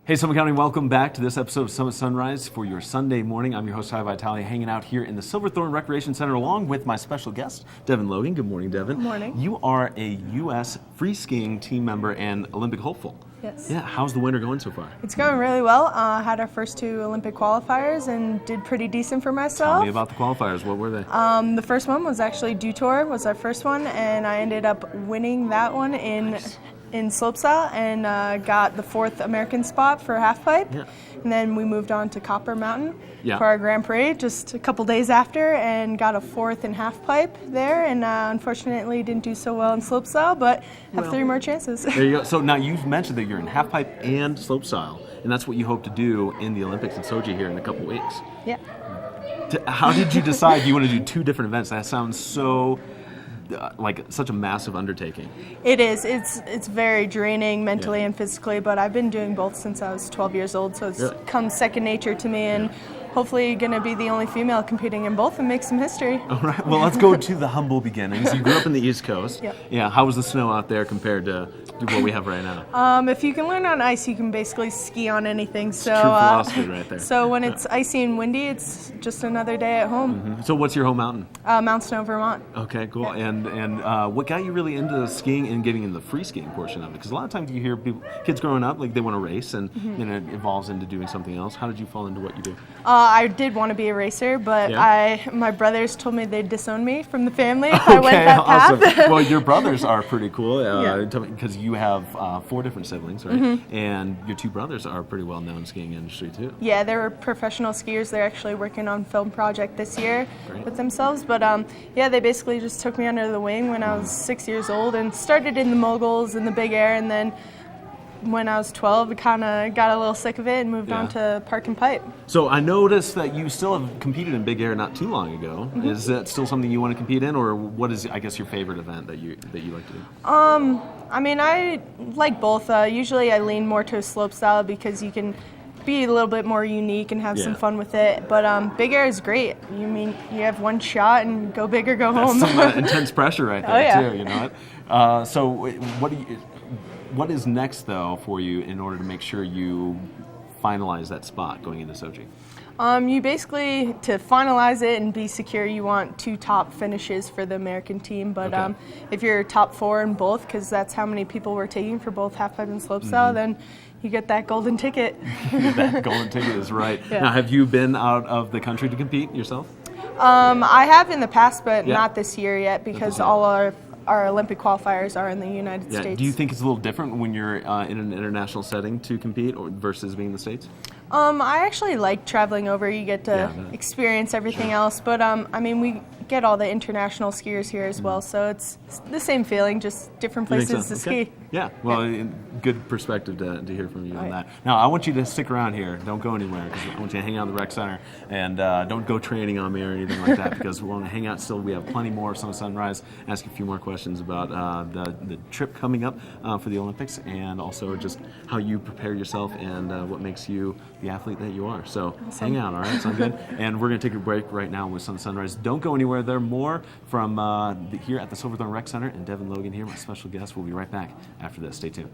Hey, Summit County, welcome back to this episode of Summit Sunrise for your Sunday morning. I'm your host, Ty Vitale, hanging out here in the Silverthorne Recreation Center along with my special guest, Devin Logan. Good morning, Devin. Good morning. You are a U.S. free skiing team member and Olympic hopeful. Yes. Yeah, how's the winter going so far? It's going really well. Had our first two Olympic qualifiers and did pretty decent for myself. Tell me about the qualifiers. What were they? The first one was actually Dew Tour, was our first one, and I ended up winning that one in slopestyle and got the fourth American spot for halfpipe. Yeah. And then we moved on to Copper Mountain Yeah. for our Grand Prix just a couple days after and got a fourth in halfpipe there, and unfortunately didn't do so well in slopestyle, but have three more chances. There you go. So now you've mentioned that you're in halfpipe and slopestyle, and that's what you hope to do in the Olympics in Sochi here in a couple weeks. Yeah. How did you decide you want to do two different events? That sounds so like such a massive undertaking. It is. It's very draining mentally and physically, but I've been doing both since I was 12 years old, so it's come second nature to me, and hopefully going to be the only female competing in both and make some history. All right. Well, let's go to the humble beginnings. You grew up in the East Coast. Yep. Yeah. How was the snow out there compared to what we have right now? If you can learn on ice, you can basically ski on anything. So, true philosophy right there. So when it's icy and windy, it's just another day at home. Mm-hmm. So what's your home mountain? Mount Snow, Vermont. Okay, cool. Yeah. And what got you really into skiing and getting in the free skiing portion of it? Because a lot of times you hear kids growing up, like they want to race, and then it evolves into doing something else. How did you fall into what you do? I did want to be a racer, but my brothers told me they'd disown me from the family if I went that path. Awesome. Well, your brothers are pretty cool because you have 4 different siblings, right? And your 2 brothers are pretty well known in the skiing industry too. Yeah, they were professional skiers. They're actually working on a film project this year with themselves. But they basically just took me under the wing when I was 6 years old and started in the moguls and the big air, and then when I was 12, I kind of got a little sick of it and moved on to park and pipe. So I noticed that you still have competed in big air not too long ago. Is that still something you want to compete in, or what is, I guess, your favorite event that you like to do? I mean, I like both. Usually I lean more to a slopestyle because you can be a little bit more unique and have some fun with it. But big air is great. You have one shot and go big or go home. That's some intense pressure right there too. You know what? So what is next though for you in order to make sure you finalize that spot going into Sochi? You basically, to finalize it and be secure, you want 2 top finishes for the American team. But if you're top 4 in both, because that's how many people we're taking for both halfpipe and slopestyle, then you get that golden ticket. That golden ticket is right. Yeah. Now, have you been out of the country to compete yourself? I have in the past, but not this year yet, because all our Olympic qualifiers are in the United States. Do you think it's a little different when you're in an international setting to compete versus being in the States? I actually like traveling over. You get to experience everything else. But, I mean, we get all the international skiers here as well, so it's the same feeling, just different places to ski. Yeah, well, good perspective to hear from you on that. Now, I want you to stick around here. Don't go anywhere, because I want you to hang out in the rec center, and don't go training on me or anything like that, because we want to hang out still. We have plenty more of Summit Sunrise, ask a few more questions about the trip coming up for the Olympics, and also just how you prepare yourself and what makes you the athlete that you are. So hang out, all right? Sound good? And we're going to take a break right now with Summit Sunrise. Don't go anywhere. There are more from here at the Silverthorne Rec Center, and Devin Logan here, my special guest. We'll be right back after this. Stay tuned.